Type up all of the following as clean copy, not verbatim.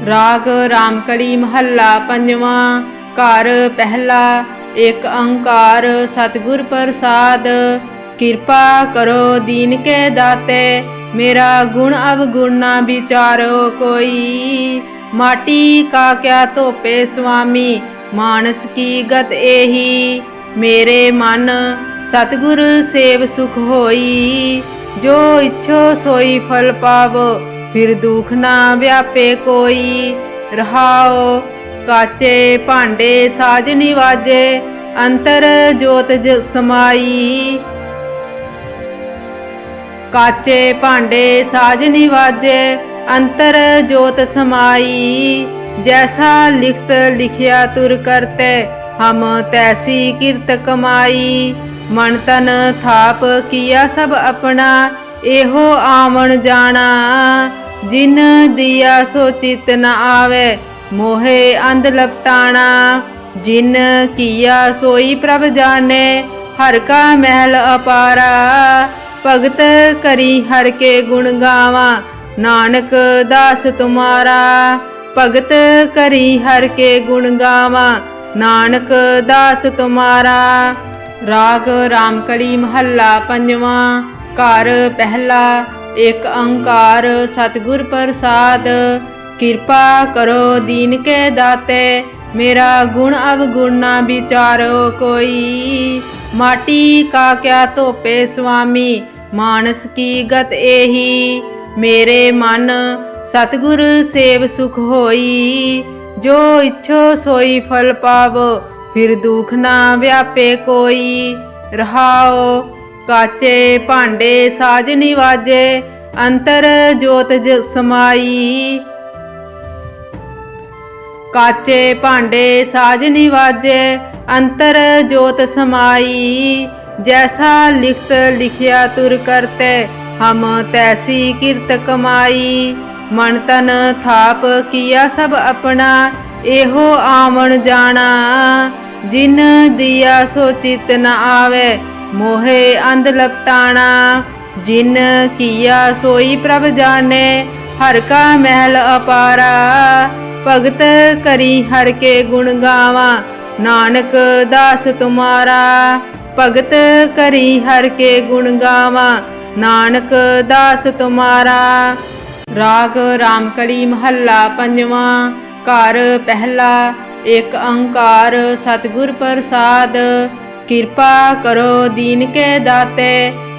राग रामकली महला पंजवा। घर पहला। एक अंकार सतगुर प्रसाद। कृपा करो दीन के दाते, मेरा गुण अवगुण ना विचारो कोई। माटी का क्या तोपे स्वामी, मानस की गत एही। मेरे मन सतगुर सेव सुख होई, जो इच्छो सोई फल पावो, फिर दुख ना व्यापे कोई। रहाओ काचे भांडे साज निवाजे, अंतर जोत समाई। काचे भांडे साज निवाजे, अंतर जोत समाई। जैसा लिखत लिखिया तुर करते, हम तैसी किरत कमाई। मन तन थाप किया सब अपना, एहो आवन जाना। जिन दिया सो चित न आवे, मोहे अंध लपटाना। जिन किया सोई प्रभ जाने, हर का महल अपारा। भगत करी हर के गुण गावा, नानक दास तुम्हारा। भगत करी हर के गुण गावा, नानक दास तुम्हारा। राग रामकली महला पंजवा। घर पहला। एक अंकार सतगुर प्रसाद। कृपा करो दीन के दाते, मेरा गुण अवगुण ना विचारो कोई। माटी का क्या तोपे स्वामी, मानस की गत एही। मेरे मन सतगुर सेव सुख होई, जो इच्छो सोई फल पावो, फिर दुख ना व्यापे कोई। रहाओ काचे भांडे साज निवाजे, अंतर जोत समाई। काचे भांडे साज निवाजे, अंतर जोत समाई। जैसा लिखत लिखिया तुर करते, हम तैसी किरत कमाई। मन तन थाप किया सब अपना, एहो आवन जाना। जिन दिया सो चित न आवे, मोहे अंध लपटाना। जिन किया सोई प्रभ जाने, हर का महल अपारा। भगत करी हर के गुण गावा, नानक दास तुम्हारा। भगत करी हर के गुण गावा, नानक दास तुम्हारा। राग रामकली महला पंजवा। घर पहला। एक अंकार सतगुर प्रसाद। कृपा करो दीन के दाते,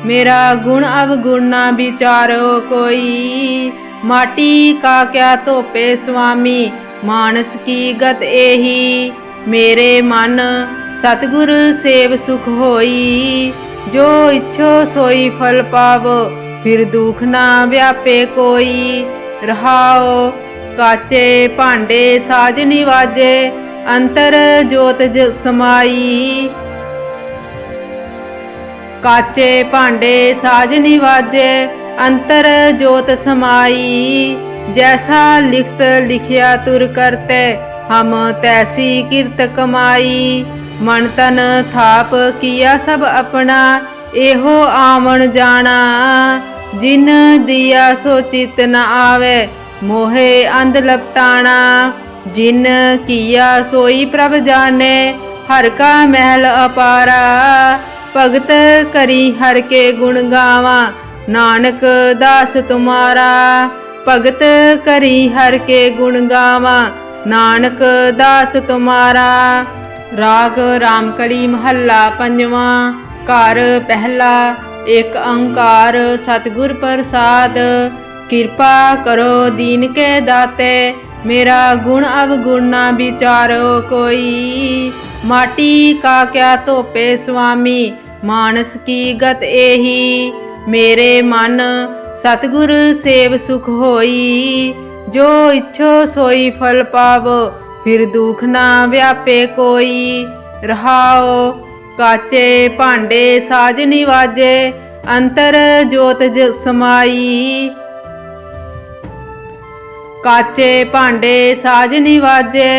मेरा गुण अवगुण ना विचारो कोई। माटी का क्या तोपे स्वामी, मानस की गत एही। मेरे मन सतगुर सेव सुख होई, जो इच्छो सोई फल पावो, फिर दुख ना व्यापे कोई। रहाओ काचे भांडे साज निवाजे, अंतर जोत समाई। काचे भांडे साज निवाजे, अंतर जोत समाई। जैसा लिखत लिखिया तुर करते, हम तैसी किरत कमाई। मन तन थाप किया सब अपना, एहो आवन जाना। जिन दिया सो चित न आवे, मोहे अंध लपटाना। जिन किया सोई प्रभ जाने, हर का महल अपारा। भगत करी हर के गुण गावा, नानक दास तुम्हारा। भगत करी हर के गुण गावा, नानक दास तुम्हारा। राग रामकली महला पंजवा। घर पहला। एक अंकार सतगुर प्रसाद। कृपा करो दीन के दाते, मेरा गुण अवगुण ना विचारो कोई। माटी का क्या तोपे स्वामी, मानस की गत एही। मेरे मन सतगुर सेव सुख होई, जो इच्छो सोई फल पावो, फिर दुख ना व्यापे कोई। रहाओ काचे भांडे साज निवाजे, अंतर जोत समाई। काचे भांडे साज निवाजे,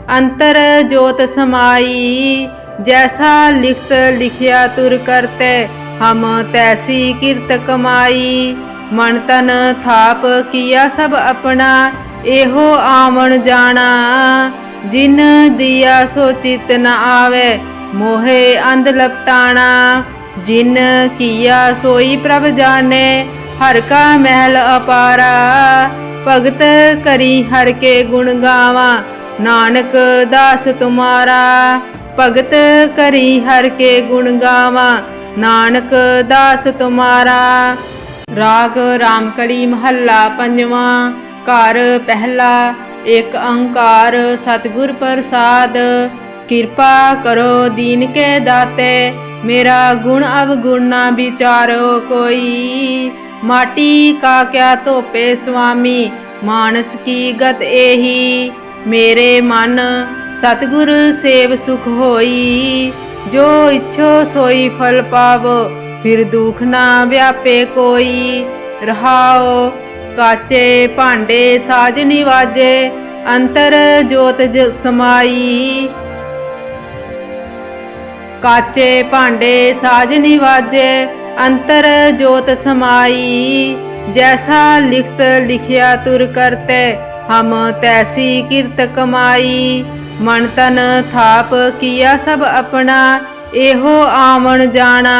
अंतर जोत समाई। जैसा लिखत लिखिया तुर करते, हम तैसी किरत कमाई। मन तन थाप किया सब अपना, एहो आवन जाना। जिन दिया सो चित न आवे, मोहे अंध लपटाना। जिन किया सोई प्रभ जाने, हर का महल अपारा। भगत करी हर के गुण गावा, नानक दास तुम्हारा। भगत करी हर के गुण गावा, नानक दास तुम्हारा। राग रामकली महला पंजवा। घर पहला। एक ओंकार सतगुर प्रसाद। कृपा करो दीन के दाते, मेरा गुण अवगुण ना विचारो कोई। माटी का क्या तोपे स्वामी, मानस की गत एही। मेरे मन सतगुर सेव सुख होई, जो इच्छो सोई फल पावो, फिर दुख ना व्यापे कोई। रहाओ काचे भांडे साज निवाजे, अंतर जोत समाई। काचे भांडे साज निवाजे, अंतर जोत समाई। जैसा लिखत लिखिया तुर करते, हम तैसी किरत कमाई। मन तन थाप किया सब अपना, एहो आवन जाना।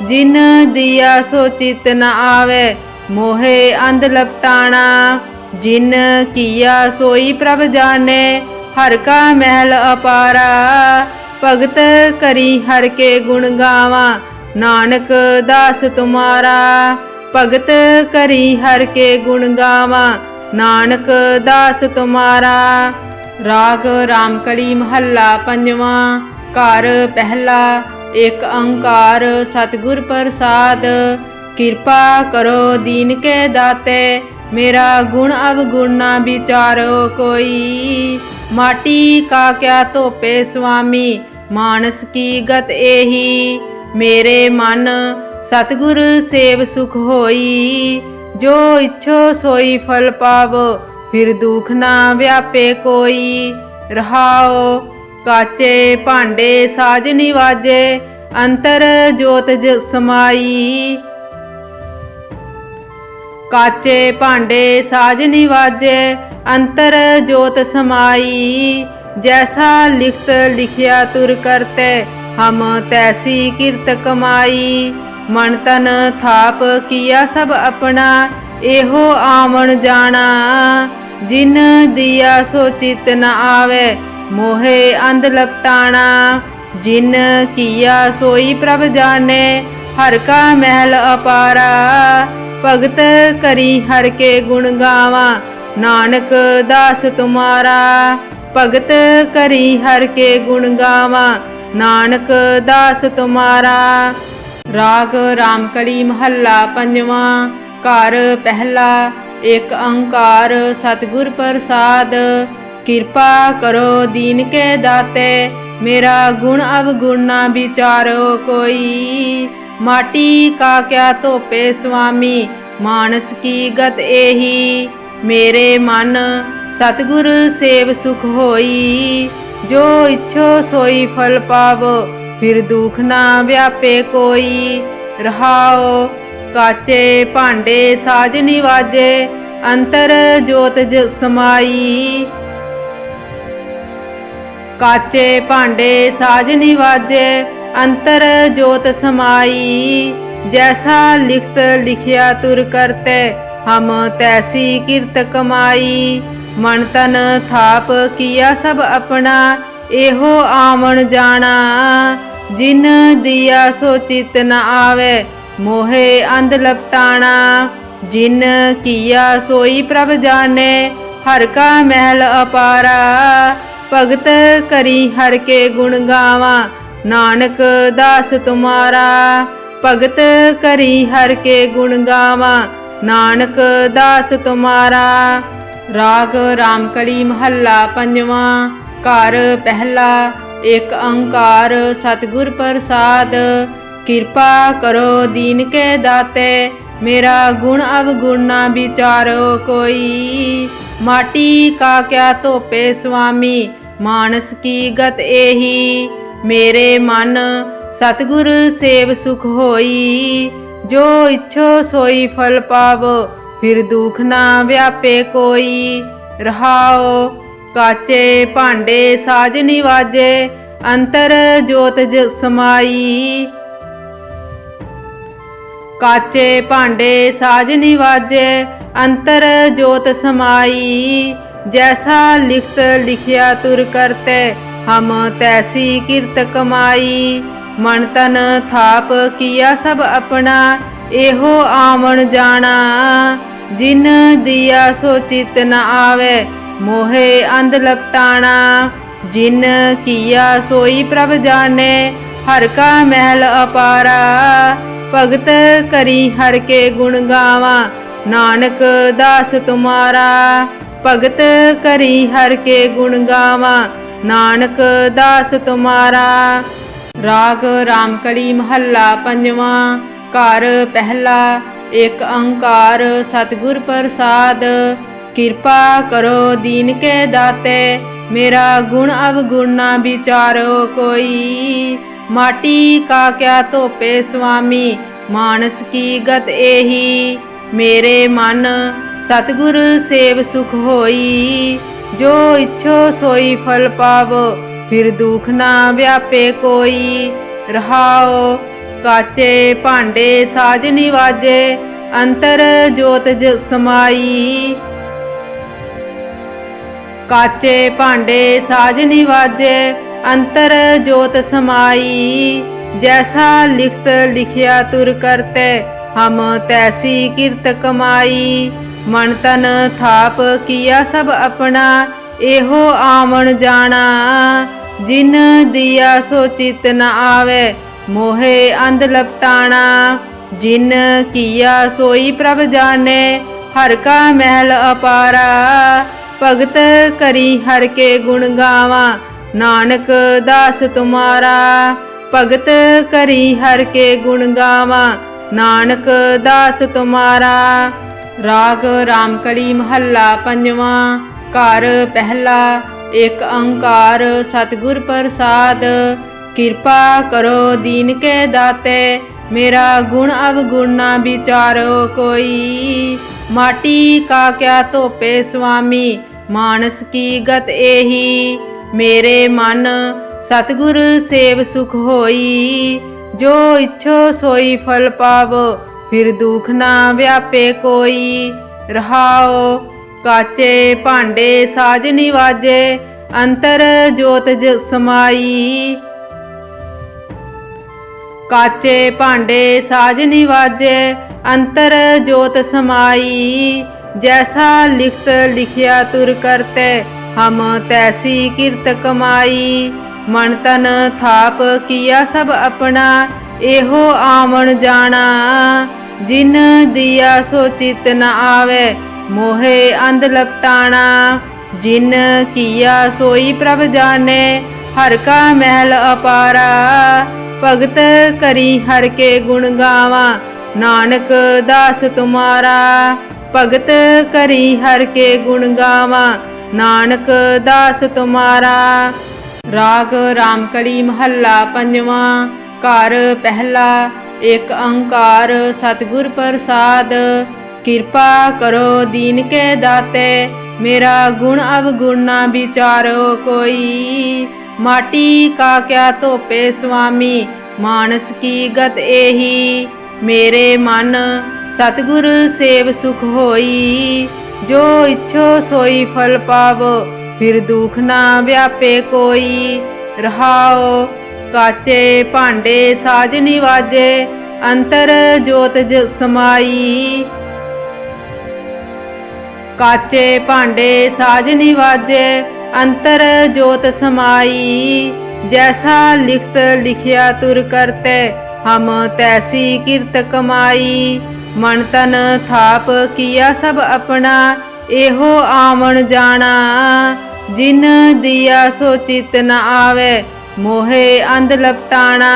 जिन दिया सो चित न आवे, मोहे अंध लपटाना। जिन किया सोई प्रभ जाने, हर का महल अपारा। भगत करी हर के गुण गावा, नानक दास तुम्हारा। भगत करी हर के गुण गावा, नानक दास तुम्हारा। राग रामकली महला पंजवा। घर पहला। एक ओंकार सतगुर प्रसाद। कृपा करो दीन के दाते, मेरा गुण अवगुण ना विचारो कोई। माटी का क्या तोपे स्वामी, मानस की गत एही। मेरे मन सतगुर सेव सुख होई, जो इच्छो सोई फल पावो, फिर दुख ना व्यापे कोई। रहाओ काचे भांडे साज निवाजे, अंतर जोत समाई। काचे भांडे साज निवाजे, अंतर जोत समाई। जैसा लिखत लिखिया तुर करते, हम तैसी किरत कमाई। मन तन थाप किया सब अपना, एहो आवन जाना। जिन दिया सो चित न आवे, मोहे अंध लपटाना। जिन किया सोई प्रभ जाने, हर का महल अपारा। भगत करी हर के गुण गावा, नानक दास तुम्हारा। भगत करी हर के गुण गावा, नानक दास तुम्हारा। राग रामकली महला पंजवा। घर पहला। एक ओंकार सतगुर प्रसाद। कृपा करो दीन के दाते, मेरा गुण अवगुण ना विचारो कोई। माटी का क्या तोपे स्वामी, मानस की गत एही। मेरे मन सतगुर सेव सुख होई, जो इच्छो सोई फल पावो, फिर दुख ना व्यापे कोई। रहाओ काचे भांडे साज निवाजे, अंतर जोत समाई। काचे भांडे साज निवाजे, अंतर जोत समाई। जैसा लिखत लिखिया तुर करते, हम तैसी किरत कमाई। मन तन थाप किया सब अपना, एहो आवन जाना। जिन दिया सो चित न आवे, मोहे अंध लपटाना। जिन किया सोई प्रभ जाने, हर का महल अपारा। भगत करी हर के गुण गावा, नानक दास तुम्हारा। भगत करी हर के गुण गावा, नानक दास तुम्हारा। राग रामकली महला पंजवा। घर पहला। एक ओंकार सतगुर प्रसाद। कृपा करो दीन के दाते, मेरा गुण अवगुण ना विचारो कोई। माटी का क्या तोपे स्वामी, मानस की गत एही। मेरे मन सतगुर सेव सुख होई, जो इच्छो सोई फल पावो, फिर दुख ना व्यापे कोई। रहाओ काचे भांडे साज निवाजे, अंतर जोत समाई। काचे भांडे साज निवाजे, अंतर जोत समाई। जैसा लिखत लिखिया तुर करते, हम तैसी किरत कमाई। मन तन थाप किया सब अपना, एहो आवन जाना। जिन दिया सो चित न आवे, मोहे अंध लपटाना। जिन किया सोई प्रभ जाने, हर का महल अपारा। भगत करी हर के गुण गावा, नानक दास तुम्हारा। भगत करी हर के गुण गावा, नानक दास तुम्हारा। राग रामकली महला पंजवा। घर पहला। एक ओंकार सतगुर प्रसाद। कृपा करो दीन के दाते, मेरा गुण अवगुण ना विचारो कोई। माटी का क्या तोपे स्वामी, मानस की गत एही। मेरे मन सतगुर सेव सुख होई, जो इच्छो सोई फल पावो, फिर दुख ना व्यापे कोई। रहाओ काचे भांडे साज निवाजे, अंतर जोत समाई। काचे भांडे साज निवाजे, अंतर जोत समाई। जैसा लिखत लिखिया तुर करते, हम तैसी किरत कमाई। मन तन थाप किया सब अपना, एहो आवन जाना। जिन दिया सो चित न आवे, मोहे अंध लपटाना। जिन किया सोई प्रभ जाने, हर का महल अपारा। भगत करी हर के गुण गावा, नानक दास तुम्हारा। भगत करी हर के गुण गावा, नानक दास तुम्हारा। राग रामकली महला पंजवा। घर पहला। एक ओंकार सतगुर प्रसाद। कृपा करो दीन के दाते, मेरा गुण अवगुण ना विचारो कोई। माटी का क्या तोपे स्वामी, मानस की गत एही। मेरे मन सतगुर सेव सुख होई, जो इच्छो सोई फल पावो, फिर दुख ना व्यापे कोई। रहाओ काचे भांडे साज निवाजे, अंतर जोत समाई। काचे भांडे साज निवाजे, अंतर जोत समाई। जैसा लिखत लिखिया तुर करते, हम तैसी किरत कमाई। मन तन थाप किया सब अपना, एहो आवन जाना। जिन दिया सो चित न आवे, मोहे अंध लपटाना। जिन किया सोई प्रभ जाने, हर का महल अपारा। भगत करी हर के गुण गावा, नानक दास तुम्हारा। भगत करी, हर के गुण गावा, नानक दास तुम्हारा। राग रामकली महला पंजवा। घर पहला। एक ओंकार सतगुर प्रसाद। कृपा करो दीन के दाते, मेरा गुण अवगुण ना विचारो कोई। माटी का क्या तोपे स्वामी, मानस की गत एही। मेरे मन सतगुर सेव सुख होई, जो इच्छो सोई फल पावो, फिर दुख ना व्यापे कोई। रहाओ काचे भांडे साज निवाजे, अंतर जोत समाई। काचे भांडे साज निवाजे, अंतर जोत समाई। जैसा लिखत लिखिया तुर करते, हम तैसी किरत कमाई। मन तन थाप किया सब अपना, एहो आवन जाना। जिन दिया सो चित न आवे, मोहे अंध लपटाना।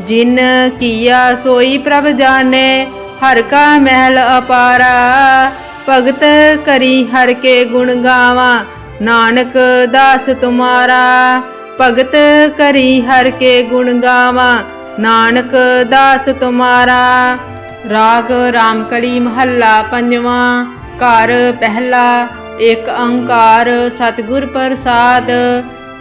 जिन किया सोई प्रभ जाने, हर का महल अपारा। भगत करी हर के गुण गावा, नानक दास तुम्हारा। भगत करी हर के गुण गावा, नानक दास तुम्हारा। राग रामकली महला पंजवा। घर पहला। एक ओंकार सतगुर प्रसाद।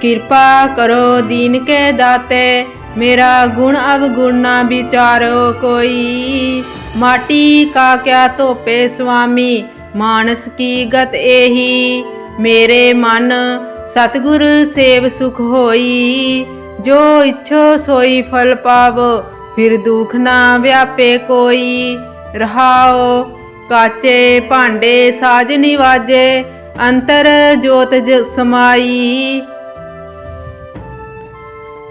कृपा करो दीन के दाते, मेरा गुण अवगुण ना विचारो कोई। माटी का क्या तोपे स्वामी, मानस की गत एही। मेरे मन सतगुर सेव सुख होई, जो इच्छो सोई फल पावो, फिर दुख ना व्यापे कोई। रहाओ। काचे भांडे साज निवाजे, अंतर जोत समाई।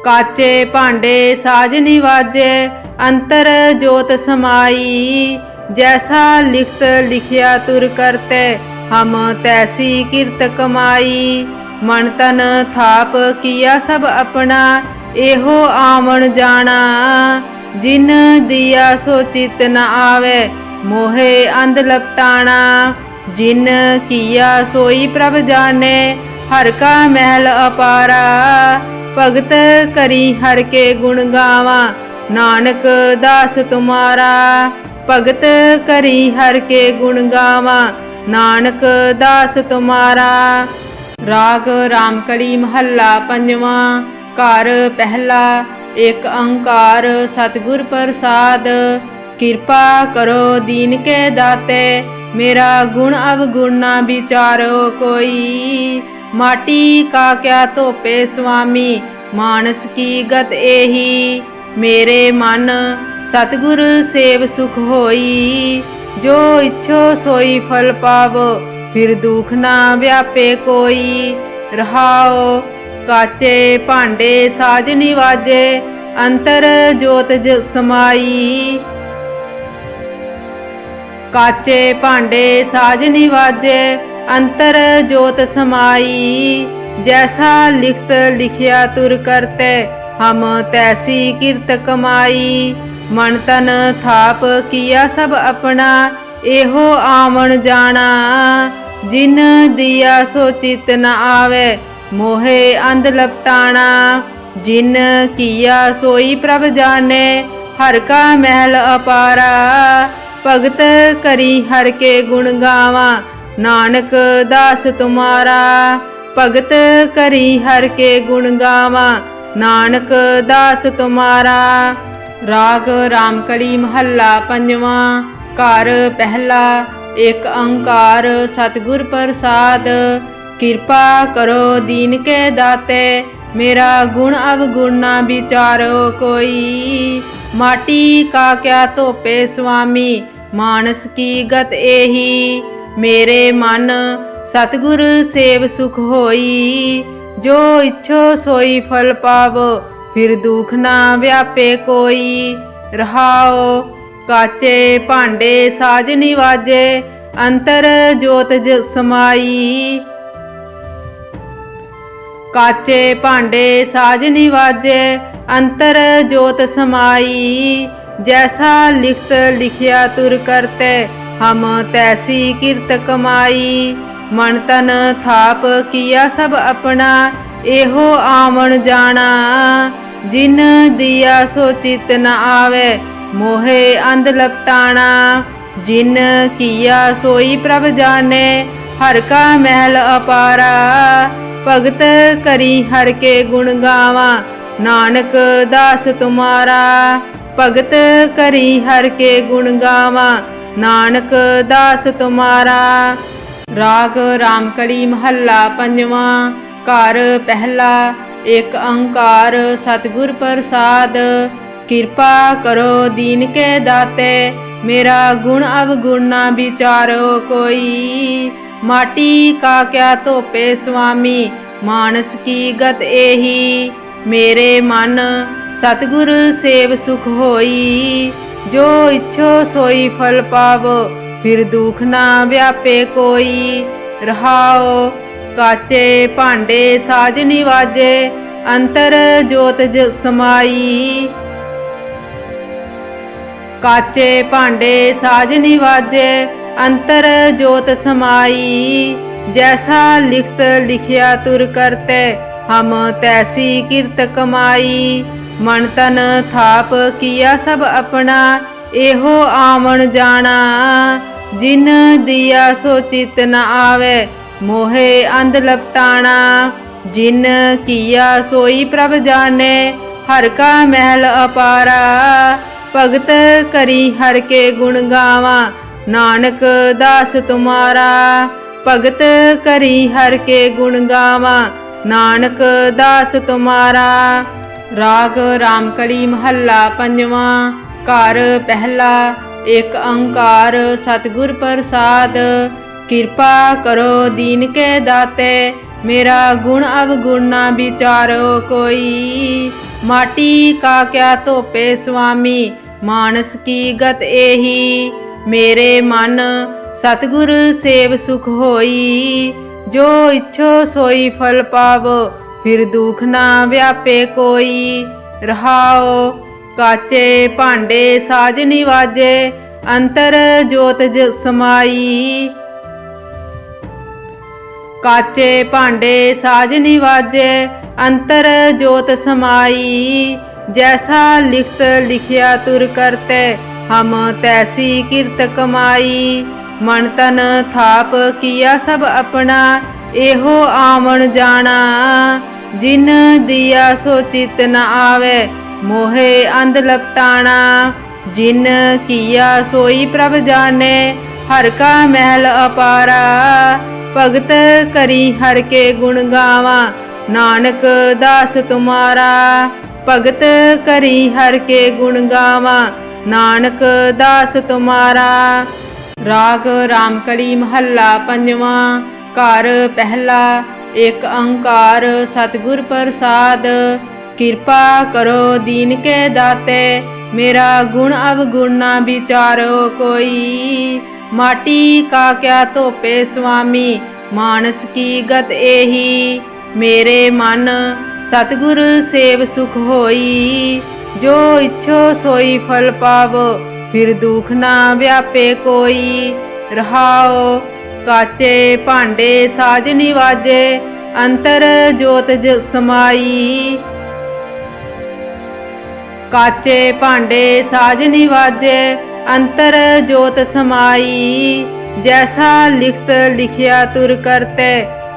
काचे भांडे साज निवाजे, अंतर जोत समाई। जैसा लिखत लिखिया तुर करते, हम तैसी किरत कमाई। मन तन थाप किया सब अपना, एहो आवन जाना। जिन दिया सो चित न आवे, मोहे अंध लपटाना। जिन किया सोई प्रभ जाने, हर का महल अपारा। भगत करी हर के गुण गावा, नानक दास तुम्हारा। भगत करी हर के गुण गावा, नानक दास तुम्हारा। राग रामकली महला पंजवा। घर पहला। एक ओंकार सतगुर प्रसाद। कृपा करो दीन के दाते, मेरा गुण अवगुण ना विचारो कोई। माटी का क्या तोपे स्वामी, मानस की गत एही। मेरे मन सतगुर सेव सुख होई, जो इच्छो सोई फल पावो, फिर दुख ना व्यापे कोई। रहाओ। काचे भांडे साज निवाजे, अंतर जोत समाई। काचे भांडे साज निवाजे, अंतर जोत समाई। जैसा लिखत लिखिया तुर करते, हम तैसी किरत कमाई। मन तन थाप किया सब अपना, एहो आवन जाना। जिन दिया सो चित न आवे, मोहे अंध लपटाना। जिन किया सोई प्रभ जाने, हर का महल अपारा। भगत करी हर के गुण गावा, नानक दास तुम्हारा। भगत करी हर के गुण गावा, नानक दास तुम्हारा। राग रामकली महला पंजवा। घर पहला। एक ओंकार सतगुर प्रसाद। कृपा करो दीन के दाते, मेरा गुण अवगुण ना विचारो कोई। माटी का क्या तोपे स्वामी, मानस की गत एही। मेरे मन सतगुर सेव सुख होई, जो इच्छो सोई फल पावो, फिर दुख ना व्यापे कोई। रहाओ। काचे भांडे साज निवाजे, अंतर जोत समाई। काचे भांडे साज निवाजे, अंतर जोत समाई। जैसा लिखत लिखिया तुर करते, हम तैसी किरत कमाई। मन तन थाप किया सब अपना, एहो आवन जाना। जिन दिया सो चित न आवे, मोहे अंध लपटाना। जिन किया सोई प्रभ जाने, हर का महल अपारा। भगत करी हर के गुण गावा, नानक दास तुम्हारा। भगत करी हर के गुण गावा, नानक दास तुम्हारा। राग रामकली महला पंजवा। घर पहला। एक ओंकार सतगुर प्रसाद। कृपा करो दीन के दाते, मेरा गुण अवगुण ना विचारो कोई। माटी का क्या तोपे स्वामी, मानस की गत एही। मेरे मन सतगुर सेव सुख होई, जो इच्छो सोई फल पावो, फिर दुख ना व्यापे कोई। रहाओ। काचे भांडे साज निवाजे, अंतर जोत समाई। काचे भांडे साज निवाजे, अंतर जोत समाई। जैसा लिखत लिखिया तुर करते, हम तैसी किरत कमाई। मन तन थाप किया सब अपना, एहो आवन जाना। जिन दिया सो चित न आवे, मोहे अंध लपटाना। जिन किया सोई प्रभ जाने, हर का महल अपारा। भगत करी हर के गुण गावा, नानक दास तुम्हारा। भगत करी हर के गुण गावा, नानक दास तुम्हारा। राग रामकली महला पंजवा। घर पहला। एक ओंकार सतगुर प्रसाद। कृपा करो दीन के दाते, मेरा गुण अवगुण ना विचारो कोई। माटी का क्या तोपे स्वामी, मानस की गत एही। मेरे मन सतगुर सेव सुख होई, जो इच्छो सोई फल पावो, फिर दुख ना व्यापे कोई। रहाओ काचे भांडे साज निवाजे, अंतर जोत समाई। काचे भांडे साज निवाजे, अंतर जोत समाई। जैसा लिखत लिखिया तुर करते, हम तैसी किरत कमाई। मन तन थाप किया सब अपना, एहो आवन जाना। जिन दिया सो चित न आवे, मोहे अंध लपटाना। जिन किया सोई प्रभ जाने, हर का महल अपारा। भगत करी हर के गुण गावा, नानक दास तुम्हारा। भगत करी हर के गुण गावा, नानक दास तुम्हारा। राग रामकली महला पंजवा। घर पहला। एक ओंकार सतगुर प्रसाद। कृपा करो दीन के दाते, मेरा गुण अवगुण ना विचारो कोई। माटी का क्या तोपे स्वामी, मानस की गत एही। मेरे मन सतगुर सेव सुख होई, जो इच्छो सोई फल पावो, फिर दुख ना व्यापे कोई। रहाओ काचे भांडे साज निवाजे, अंतर जोत समाई। काचे भांडे साज निवाजे, अंतर जोत समाई। जैसा लिखत लिखिया तुर करते,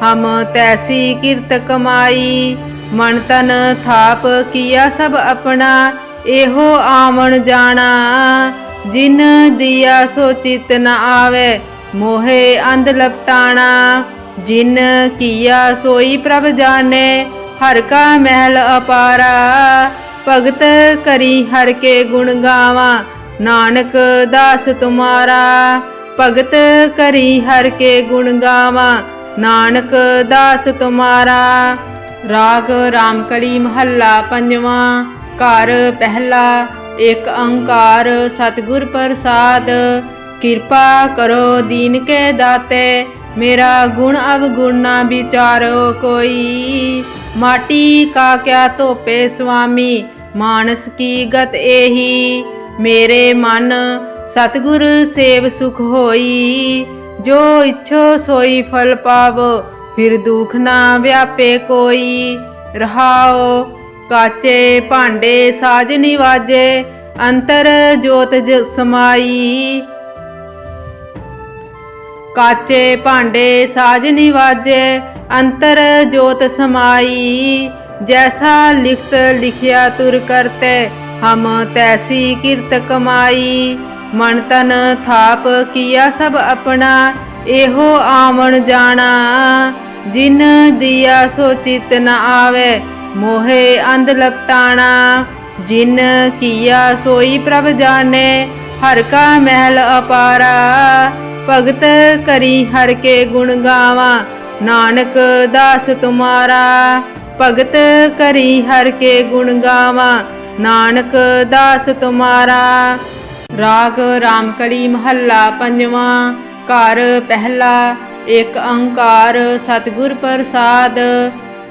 हम तैसी किरत कमाई। मन तन थाप किया सब अपना, एहो आवन जाना। जिन दिया सो चित न आवे, मोहे अंध लपटाना। जिन किया सोई प्रभ जाने, हर का महल अपारा। भगत करी हर के गुण गावा, नानक दास तुम्हारा। भगत करी हर के गुण गावा, नानक दास तुम्हारा। राग रामकली महला पंजवा। घर पहला। एक ओंकार सतगुर प्रसाद। कृपा करो दीन के दाते, मेरा गुण अवगुण ना विचारो कोई। माटी का क्या तोपे स्वामी, मानस की गत एही। मेरे मन सतगुर सेव सुख होई, जो इच्छो सोई फल पावो, फिर दुख ना व्यापे कोई। रहाओ काचे भांडे साज निवाजे, अंतर जोत समाई। काचे भांडे साज निवाजे, अंतर जोत समाई। जैसा लिखत लिखिया तुर करते, हम तैसी किरत कमाई। मन तन थाप किया सब अपना, एहो आवन जाना। जिन दिया सो चित न आवे, मोहे अंध लपटाना। जिन किया सोई प्रभ जाने, हर का महल अपारा। भगत करी हर के गुण गावा, नानक दास तुम्हारा। भगत करी हर के गुण गावा, नानक दास तुम्हारा। राग रामकली महला पंजवा। घर पहला। एक ओंकार सतगुर प्रसाद।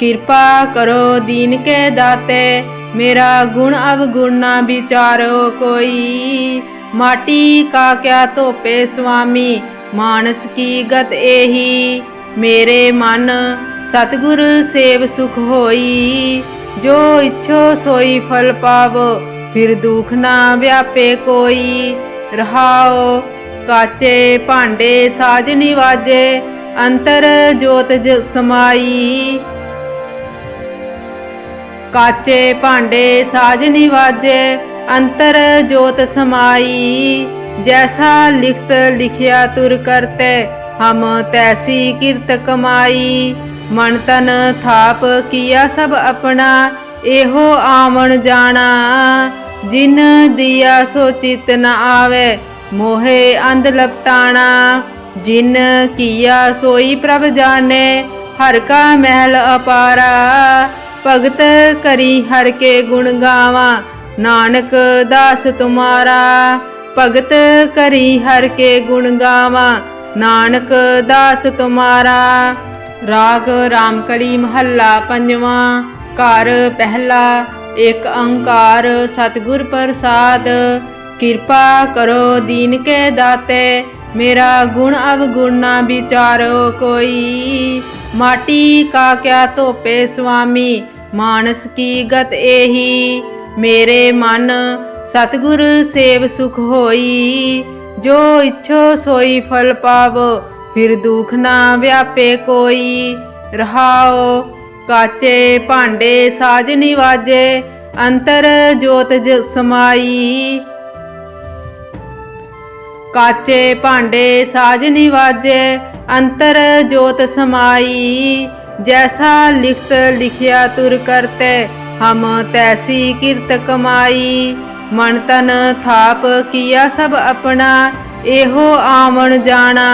कृपा करो दीन के दाते, मेरा गुण अवगुण ना विचारो कोई। माटी का क्या तोपे स्वामी, मानस की गत एही। मेरे मन सतगुर सेव सुख होई, जो इच्छो सोई फल पावो, फिर दुख ना व्यापे कोई। रहाओ काचे भांडे साज निवाजे, अंतर जोत समाई। काचे भांडे साज निवाजे, अंतर जोत समाई। जैसा लिखत लिखिया तुर करते, हम तैसी किरत कमाई। मन तन थाप किया सब अपना, एहो आवन जाना। जिन दिया सो चित न आवे, मोहे अंध लपटाना। जिन किया सोई प्रभ जाने, हर का महल अपारा। भगत करी हर के गुण गावा, नानक दास तुम्हारा। भगत करी हर के गुण गावा, नानक दास तुम्हारा। राग रामकली महला पंजवा। घर पहला। एक अंकार सतगुर प्रसाद, कृपा करो दीन के दाते। मेरा गुण अवगुण ना विचारो कोई। माटी का क्या तोपे स्वामी, मानस की गत एही। मेरे मन सतगुर सेव सुख होई। जो इच्छो सोई फल पावो, फिर दुख ना व्यापे कोई। रहाओ काचे भांडे साज निवाजे, अंतर जोत समाई। काचे भांडे साज निवाजे, अंतर जोत समाई। जैसा लिखत लिखिया तुर करते, हम तैसी किरत कमाई। मन तन थाप किया सब अपना, एहो आवन जाना।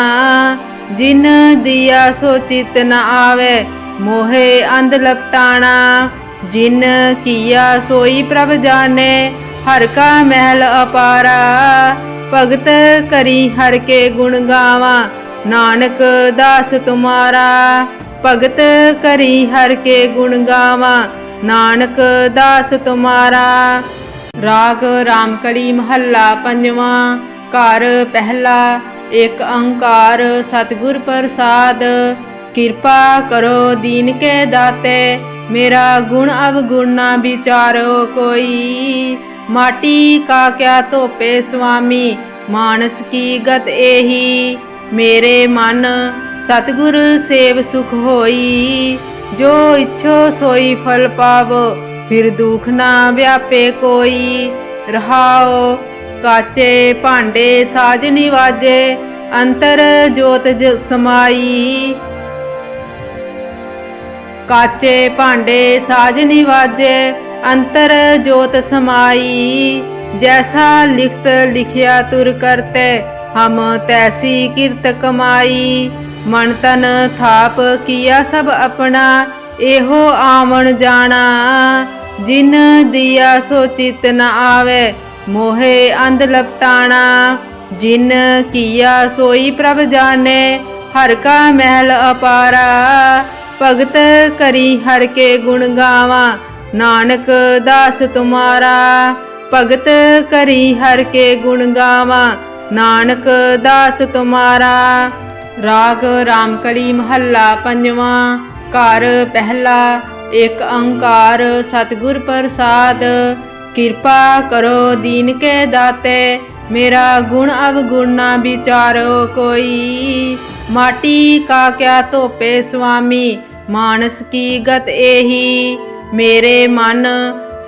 जिन दिया सो चित न आवे, मोहे अंध लपटाना। जिन किया सोई प्रभ जाने, हर का महल अपारा। भगत करी हर के गुण गावा, नानक दास तुम्हारा। भगत करी हर के गुण गावा, नानक दास तुम्हारा। राग रामकली महला पंजवा। घर पहला। एक अंकार सतगुर प्रसाद, कृपा करो दीन के दाते। मेरा गुण अवगुण ना विचारो कोई। माटी का क्या तोपे स्वामी, मानस की गत एही। मेरे मन सतगुर सेव सुख होई। जो इच्छो सोई फल पावो, फिर दुख ना व्यापे कोई। रहाओ काचे भांडे साज निवाजे, अंतर जोत समाई। काचे भांडे साज निवाजे, अंतर जोत समाई। जैसा लिखत लिखिया तुर करते, हम तैसी किरत कमाई। मन तन थाप किया सब अपना, एहो आवन जाना। जिन दिया सो चित न आवे, मोहे अंध लपटाना। जिन किया सोई प्रभ जाने, हर का महल अपारा। भगत करी हर के गुण गावा, नानक दास तुम्हारा। भगत करी हर के गुण गावा, नानक दास तुम्हारा। राग रामकली महला पंजवा। घर पहला। एक अंकार सतगुर प्रसाद, कृपा करो दीन के दाते। मेरा गुण अवगुण ना विचारो कोई। माटी का क्या तोपे स्वामी, मानस की गत एही। मेरे मन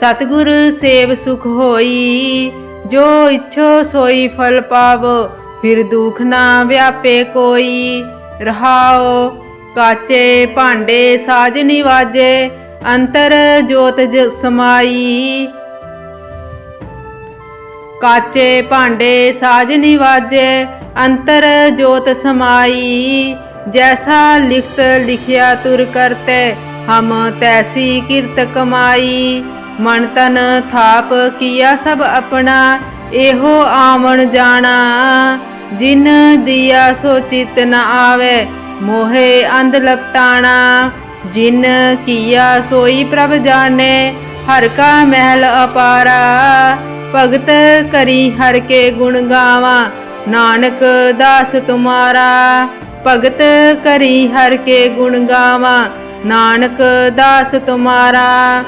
सतगुर सेव सुख होई। जो इच्छो सोई फल पावो, फिर दुख ना व्यापे कोई। रहाओ काचे भांडे साज निवाजे, अंतर जोत समाई। काचे भांडे साज निवाजे, अंतर जोत समाई। जैसा लिखत लिखिया तुर करते, हम तैसी किरत कमाई। मन तन थाप किया सब अपना, एहो आवन जाना। जिन दिया सो चित न आवे, मोहे अंध लपटाना। जिन किया सोई प्रभ जाने, हर का महल अपारा। भगत करी हर के गुण गावा, नानक दास तुम्हारा। भगत करी हर के गुण गावा, नानक दास तुम्हारा।